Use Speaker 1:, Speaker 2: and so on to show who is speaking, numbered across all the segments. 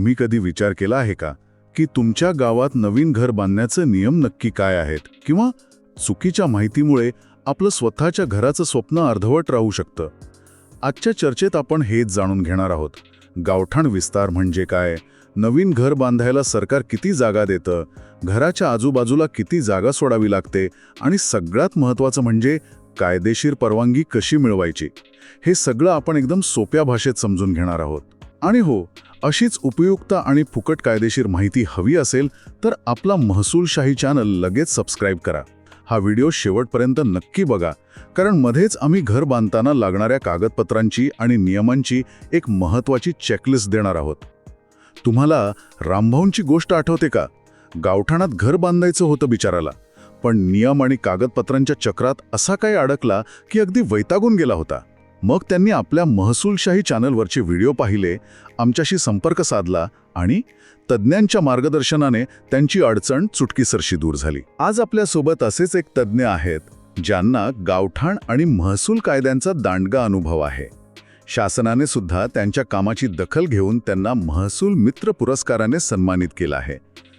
Speaker 1: तुम्ही कधी विचार केला आहे का की तुमच्या गावात नवीन घर बांधण्याचे नियम नक्की काय आहेत, किंवा चुकीच्या माहितीमुळे आपलं स्वतःच्या घराचं स्वप्न अर्धवट राहू शकतं? आजच्या चर्चेत आपण हेच जाणून घेणार आहोत. गावठाण विस्तार म्हणजे काय, नवीन घर बांधायला सरकार किती जागा देतं, घराच्या आजूबाजूला किती जागा सोडावी लागते, आणि सगळ्यात महत्त्वाचं म्हणजे कायदेशीर परवानगी कशी मिळवायची. हे सगळं आपण एकदम सोप्या भाषेत समजून घेणार आहोत. आणि हो, अशीच उपयुक्त आणि फुकट कायदेशीर माहिती हवी असेल तर आपला महसूलशाही चॅनल लगेच सबस्क्राईब करा. हा व्हिडिओ शेवटपर्यंत नक्की बघा, कारण मध्येच आम्ही घर बांधताना लागणाऱ्या कागदपत्रांची आणि नियमांची एक महत्त्वाची चेकलिस्ट देणार आहोत. तुम्हाला रामभाऊंची गोष्ट आठवते का? गावठाणात घर बांधायचं होतं बिचाराला, पण नियम आणि कागदपत्रांच्या चक्रात असा काही अडकला की अगदी वैतागून गेला होता. मग त्यांनी आपल्या महसूलशाही चॅनलवरचे व्हिडिओ पाहिले, आमच्याशी संपर्क साधला आणि तज्ज्ञांच्या मार्गदर्शनाने त्यांची अडचण चुटकीसरशी दूर झाली. आज आपल्यासोबत असेच एक तज्ज्ञ आहेत ज्यांना गावठाण आणि महसूल कायद्यांचा दांडगा अनुभव आहे. शासनाने सुद्धा त्यांच्या कामाची दखल घेऊन त्यांना महसूल मित्र पुरस्काराने सन्मानित केलं आहे.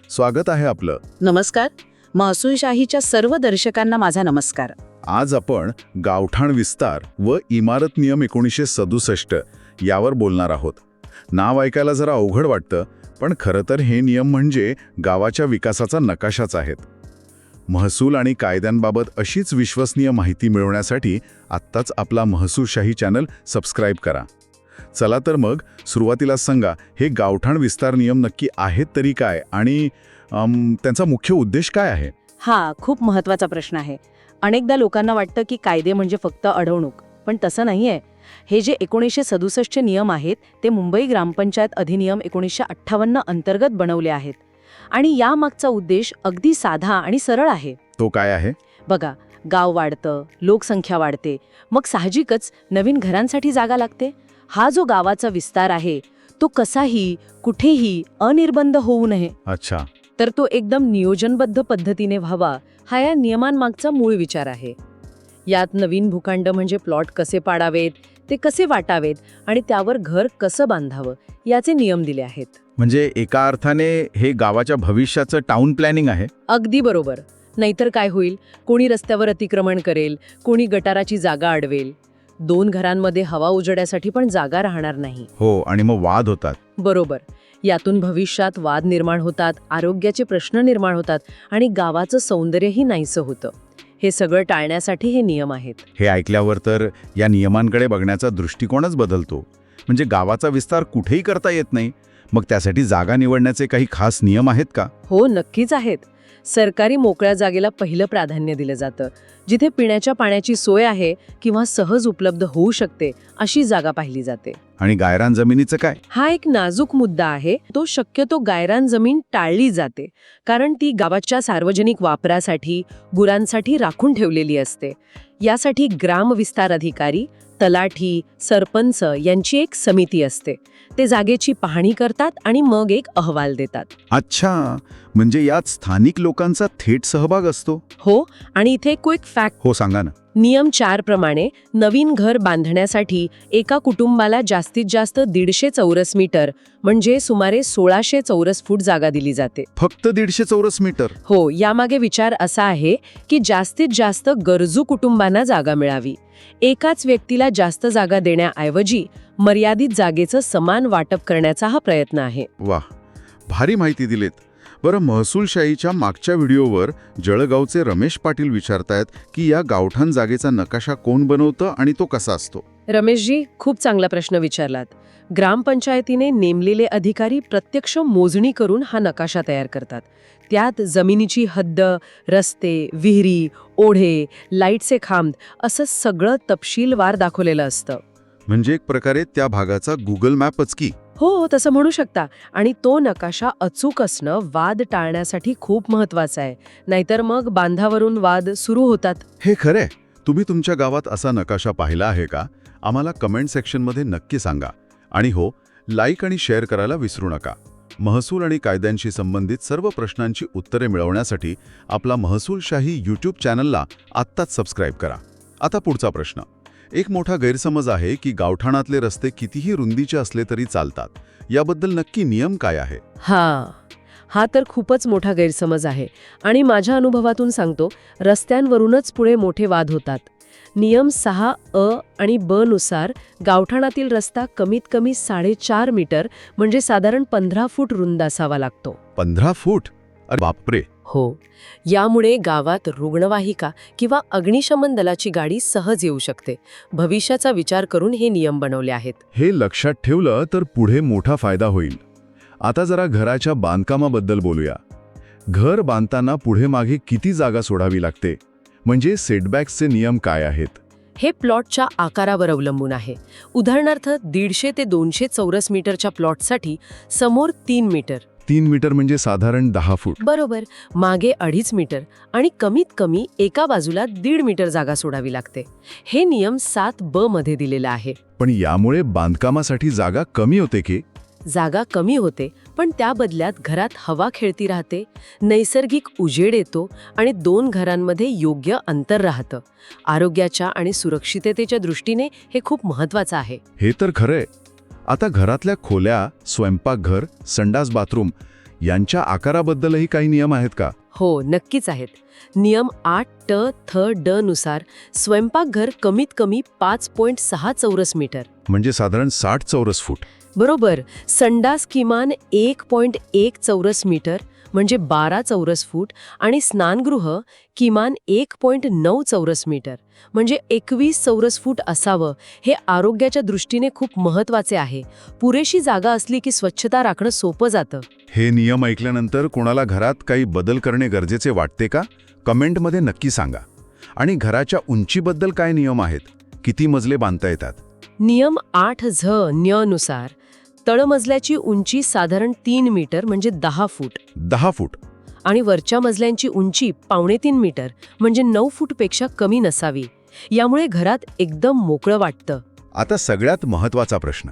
Speaker 1: स्वागत आहे आपलं.
Speaker 2: नमस्कार. महसूलशाहीच्या सर्व दर्शकांना माझा नमस्कार.
Speaker 1: आज आपण गावठाण विस्तार व इमारत नियम 1967 यावर बोलणार आहोत. नाव ऐकायला जरा अवघड वाटतं, पण खरं तर हे नियम म्हणजे गावाच्या विकासाचा नकाशाच आहेत. महसूल आणि कायद्यांबाबत अशीच विश्वसनीय माहिती मिळवण्यासाठी आत्ताच आपला महसूलशाही चॅनल सबस्क्राईब करा. चला तर मग सुरुवातीला सांगा, हे गावठाण विस्तार नियम नक्की आहेत तरी काय, आणि त्यांचा मुख्य उद्देश काय आहे?
Speaker 2: हा खूप महत्त्वाचा प्रश्न आहे. अनेकदा लोकांना वाटतं की कायदे म्हणजे फक्त अडवणूक, पण तसं नाही आहे. हे जे 1967 नियम आहेत ते मुंबई ग्रामपंचायत अधिनियम 1958 अंतर्गत बनवले आहेत. आणि यामागचा उद्देश अगदी साधा आणि सरळ आहे.
Speaker 1: तो काय आहे?
Speaker 2: बघा, गाव वाढतं, लोकसंख्या वाढते, मग साहजिकच नवीन घरांसाठी जागा लागते. हा जो गावाचा विस्तार आहे तो कसाही कुठेही अनिर्बंध होऊ नये.
Speaker 1: अच्छा.
Speaker 2: तर तो एकदम नियोजनबद्ध पद्धतीने व्हावा, हा या नियमांमागचा मूळ विचार आहे. यात नवीन भूखंड म्हणजे प्लॉट कसे पाडावेत, ते कसे वाटावेत आणि त्यावर घर कसं बांधावं याचे नियम दिले आहेत.
Speaker 3: म्हणजे एका अर्थाने हे गावाच्या भविष्याचं टाउन प्लॅनिंग आहे.
Speaker 2: अगदी बरोबर. नाहीतर काय होईल, कोणी रस्त्यावर अतिक्रमण करेल, कोणी गटाराची जागा अडवेल. 2 घरांमध्ये हवा उजळण्यासाठी पण जागा राहणार नाही.
Speaker 3: हो, आणि मग वाद होतात.
Speaker 2: बरोबर. यातून भविष्यात वाद निर्माण होतात, आरोग्याचे प्रश्न निर्माण होतात आणि गावाचं सौंदर्यही नाहीसं होतं. हे सगळं टाळण्यासाठी हे नियम आहेत.
Speaker 3: हे ऐकल्यावर तर या नियमांकडे बघण्याचा दृष्टिकोनच बदलतो. म्हणजे गावाचा विस्तार कुठेही करता येत नाही, मग त्यासाठी जागा निवडण्याचे काही खास नियम आहेत का?
Speaker 2: हो, नक्कीच आहेत. सरकारी मोकळ्या जागेला पहिलं प्राधान्य दिलं जातं. जिथे पिण्याच्या पाण्याची सोय आहे किंवा सहज उपलब्ध होऊ शकते अशी जागा पाहिली जाते.
Speaker 3: आणि गायरान जमिनीचं काय?
Speaker 2: हा एक नाजूक मुद्दा आहे. तो शक्यतो गायरान जमीन टाळली जाते, कारण ती गावाच्या सार्वजनिक वापरासाठी, गुरांसाठी राखून ठेवलेली असते. यासाठी ग्रामविस्तार अधिकारी, तलाठी, सरपंच यांची एक समिती असते. ते जागेची पाहणी करतात आणि मग एक अहवाल देतात.
Speaker 3: अच्छा, म्हणजे यात स्थानिक लोकांचा थेट सहभाग असतो.
Speaker 2: हो, आणि इथे क्विक फॅक्ट.
Speaker 3: हो, सांगा ना.
Speaker 2: नियम 4 प्रमाणे नवीन घर बांधण्यासाठी एका कुटुंबाला जास्तीत जास्त 150 चौरस मीटर म्हणजे सुमारे 1600 चौरस फूट जागा दिली जाते.
Speaker 3: फक्त 150 चौरस मीटर?
Speaker 2: हो, यामागे विचार असा आहे की जास्तीत जास्त गरजू कुटुंबांना जागा मिळावी. एकाच व्यक्तीला जास्त जागा देण्याऐवजी मर्यादित जागेचं समान वाटप करण्याचा हा प्रयत्न आहे.
Speaker 1: वाह, भारी माहिती दिलीत. बरं, महसूलशाहीच्या मागच्या व्हिडिओवर जळगावचे रमेश पाटील विचारतायत की या गावठाण जागेचा नकाशा कोण बनवतं आणि तो कसा असतो?
Speaker 2: रमेशजी, खूप चांगला प्रश्न विचारलात. ग्रामपंचायतीने नेमलेले अधिकारी प्रत्यक्ष मोजणी करून हा नकाशा तयार करतात. त्यात जमिनीची हद्द, रस्ते, विहिरी, ओढे, लाईटचे खांब असं सगळं तपशीलवार दाखवलेलं असतं.
Speaker 1: म्हणजे एक प्रकारे त्या भागाचा गुगल मॅपच की?
Speaker 2: हो, तसं म्हणू शकता. आणि तो नकाशा अचूक असणं वाद टाळण्यासाठी खूप महत्वाचं आहे. नाहीतर मग बांधावरून वाद सुरू होतात.
Speaker 1: हे खरे. तुम्ही तुमच्या गावात असा नकाशा पाहिला आहे का? आम्हाला कमेंट सेक्शनमध्ये नक्की सांगा. आणि हो, लाईक आणि शेअर करायला विसरू नका. महसूल आणि कायद्यांशी संबंधित सर्व प्रश्नांची उत्तरे मिळवण्यासाठी आपला महसूलशाही यूट्यूब चॅनलला आत्ताच सबस्क्राईब करा. आता पुढचा प्रश्न. एक मोठा गैरसमज आहे की गावठाणातले रस्ते कितीही रुंदीचे असले तरी चालतात,
Speaker 3: याबद्दल नक्की नियम काय आहे?
Speaker 2: हा तर खूपच मोठा गैरसमज आहे आणि माझ्या अनुभवातून सांगतो, रस्त्यांवरूनच पुढे मोठे वाद होतात. नियम 6 आणि ब नुसार गावठाणातील रस्ता कमीत कमी 4.5 मीटर म्हणजे साधारण 15 फूट रुंद असावा लागतो.
Speaker 3: 15 फूट? अरे बापरे!
Speaker 2: हो. यामुळे गावात रुग्णवाहिका किंवा अग्निशमन दलाची गाडी सहज येऊ शकते. भविष्याचा विचार करून हे नियम बनवले आहेत.
Speaker 1: हे लक्षात ठेवलं तर पुढे मोठा फायदा होईल. आता जरा घराच्या बांधकामाबद्दल बोलूया. घर बांधताना पुढे मागे किती जागा सोडावी लागते? म्हणजे सेटबॅक्सचे नियम काय आहेत?
Speaker 2: हे प्लॉटच्या आकारावर अवलंबून आहे. उदाहरणार्थ 150 ते 200 चौरस मीटरच्या प्लॉटसाठी समोर 3 मीटर.
Speaker 1: 3 मीटर म्हणजे साधारण 10 फूट.
Speaker 2: बरोबर. मागे 2.5 मीटर आणि कमीत कमी एका बाजूला 1.5 मीटर जागा सोडावी लागते. हे नियम 7 मध्ये दिलेला आहे.
Speaker 1: पण यामुळे बांधकामासाठी जागा कमी होते की?
Speaker 2: जागा कमी होते, पण त्या बदल्यात घरात हवा खेळती राहते, नैसर्गिक उजेड येतो आणि 2 घरांमध्ये योग्य अंतर राहतं. आरोग्याच्या आणि सुरक्षिततेच्या दृष्टीने हे खूप महत्त्वाचं आहे.
Speaker 1: हे तर खरंय. आता घरातल्या खोल्या, स्वयंपाकघर, संडास बाथरूम यांच्या आकाराबद्दलही काही नियम आहेत का?
Speaker 2: हो, नक्कीच आहेत. नियम 8 ड नुसार स्वयंपाकघर कमीत कमी 5.6 चौरस मीटर
Speaker 1: म्हणजे साधारण 60 चौरस फूट.
Speaker 2: बरोबर. संडास किमान 1.1 चौरस मीटर म्हणजे 12 चौरस फूट आणि स्नानगृह किमान 1.9 चौरस मीटर म्हणजे 21 चौरस फूट असावं. हे आरोग्याच्या दृष्टीने खूप महत्त्वाचे आहे. पुरेशी जागा असली की स्वच्छता राखणं सोपं जातं.
Speaker 1: हे नियम ऐकल्यानंतर कोणाला घरात काही बदल करणे गरजेचे वाटते का? कमेंटमध्ये नक्की सांगा. आणि घराच्या उंचीबद्दल काय नियम आहेत? किती मजले बांधता येतात?
Speaker 2: नियम 8 न्य नुसार तळमजल्याची उंची साधारण 3 मीटर म्हणजे 10 फूट
Speaker 1: 10 फूट
Speaker 2: आणि वरच्या मजल्यांची उंची 2.5 मीटर म्हणजे 9 फूटपेक्षा कमी नसावी. यामुळे घरात एकदम मोकळं वाटतं.
Speaker 1: आता सगळ्यात महत्त्वाचा प्रश्न,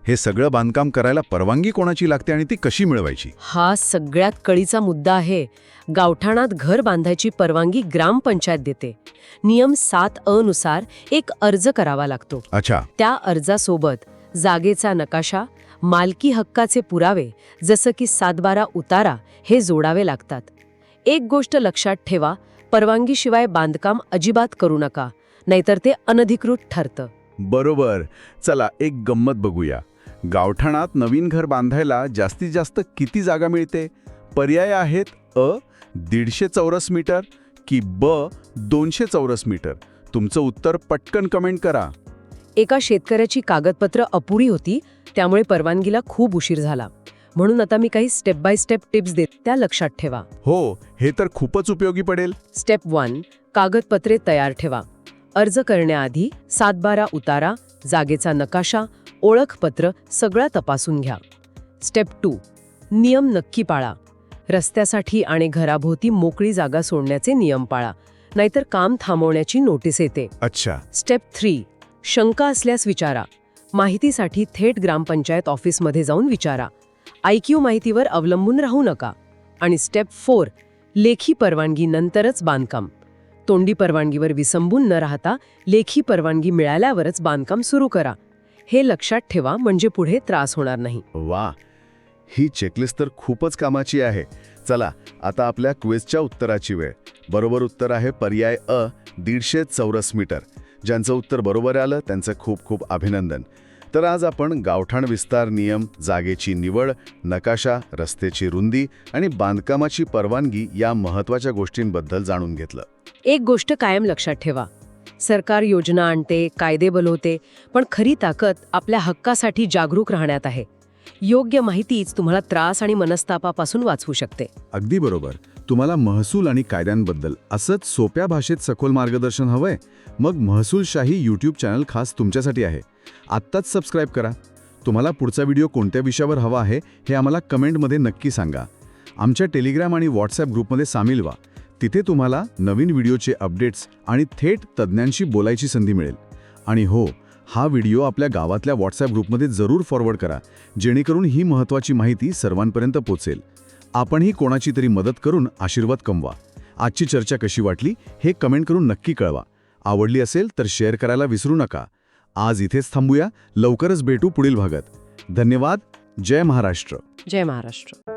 Speaker 1: हे सगळं बांधकाम करायला परवानगी कोणाची लागते आणि ती कशी मिळवायची?
Speaker 2: हा सगळ्यात कळीचा मुद्दा आहे. गावठाणात घर बांधायची परवानगी ग्रामपंचायत देते. नियम 7 नुसार एक अर्ज करावा लागतो.
Speaker 1: अच्छा.
Speaker 2: त्या अर्जासोबत जागेचा नकाशा, मालकी हक्काचे पुरावे जसं की 7/12 उतारा हे जोडावे लागतात. एक गोष्ट लक्षात ठेवा, परवानगीशिवाय बांधकाम अजिबात करू नका, नाहीतर ते अनधिकृत ठरतं.
Speaker 3: बरोबर. चला एक गंमत बघूया. गावठाणात नवीन घर बांधायला जास्तीत जास्त किती जागा मिळते? पर्याय आहेत: अ 150 चौरस मीटर की ब 200 चौरस मीटर. तुमचं उत्तर पटकन कमेंट करा.
Speaker 2: एका शेतकऱ्याची कागदपत्र अपुरी होती, त्यामुळे परवानगीला खूप उशीर झाला. म्हणून आता मी काही स्टेप बाय स्टेप टिप्स देत, त्या लक्षात ठेवा.
Speaker 3: हो, हे तर खूपच उपयोगी पडेल.
Speaker 2: स्टेप 1, कागदपत्रे तयार ठेवा. अर्ज करण्याआधी 7/12 उतारा, जागेचा नकाशा, ओळखपत्र सगळं तपासून घ्या. स्टेप 2, नियम नक्की पाळा. रस्त्यासाठी आणि घराभोवती मोकळी जागा सोडण्याचे नियम पाळा, नाहीतर काम थांबवण्याची नोटीस येते.
Speaker 3: अच्छा.
Speaker 2: स्टेप 3, शंका असल्यास विचारा. माहितीसाठी थेट ग्रामपंचायत ऑफिसमध्ये जाऊन विचारा. IQ माहितीवर अवलंबून राहू नका. आणि स्टेप 4, लेखी परवानगी नंतरच बांधकाम. तोंडी परवानगीवर विसंबून न राहता लेखी परवानगी मिळाल्यावरच बांधकाम सुरू करा. हे लक्षात ठेवा, म्हणजे पुढे त्रास होणार नाही.
Speaker 3: वा, ही चेकलिस्ट तर खूपच कामाची आहे. चला आता आपल्या क्विजच्या उत्तराची वेळ. बरोबर उत्तर आहे पर्याय अ 150 चौरस मीटर. ज्यांचं उत्तर बरोबर आलं त्यांचं खूप खूप अभिनंदन. तर आज आपण गावठाण विस्तार नियम, जागेची निवड, नकाशा, रस्त्याची रुंदी आणि बांधकामाची परवानगी या महत्त्वाच्या गोष्टींबद्दल जाणून घेतलं.
Speaker 2: एक गोष्ट कायम लक्षात ठेवा, सरकार योजना आणते, कायदे बनवते, पण खरी ताकद आपल्या हक्कासाठी जागरूक राहण्यात आहे. योग्य माहितीच तुम्हाला त्रास आणि मनस्तापापासून वाचवू शकते.
Speaker 3: अगदी बरोबर. तुम्हाला महसूल आणि कायद्यांबद्दल असंच सोप्या भाषेत सखोल मार्गदर्शन हवंय? मग महसूलशाही यूट्यूब चॅनल खास तुमच्यासाठी आहे. आत्ताच सबस्क्राईब करा. तुम्हाला पुढचा व्हिडिओ कोणत्या विषयावर हवा आहे हे आम्हाला कमेंटमध्ये नक्की सांगा. आमच्या टेलिग्राम आणि व्हॉट्सॲप ग्रुपमध्ये सामील व्हा. तिथे तुम्हाला नवीन व्हिडिओचे अपडेट्स आणि थेट तज्ज्ञांशी बोलायची संधी मिळेल. आणि हो, हा व्हिडिओ आपल्या गावातल्या व्हॉट्सॲप ग्रुपमध्ये जरूर फॉरवर्ड करा, जेणेकरून ही महत्त्वाची माहिती सर्वांपर्यंत पोहोचेल. आपणही कोणाची तरी मदत करून आशीर्वाद कमवा. आजची चर्चा कशी वाटली हे कमेंट करून नक्की कळवा. आवडली असेल तर शेअर करायला विसरू नका. आज इथेच थांबूया. लवकरच भेटू पुढील भागात. धन्यवाद. जय महाराष्ट्र.
Speaker 2: जय महाराष्ट्र.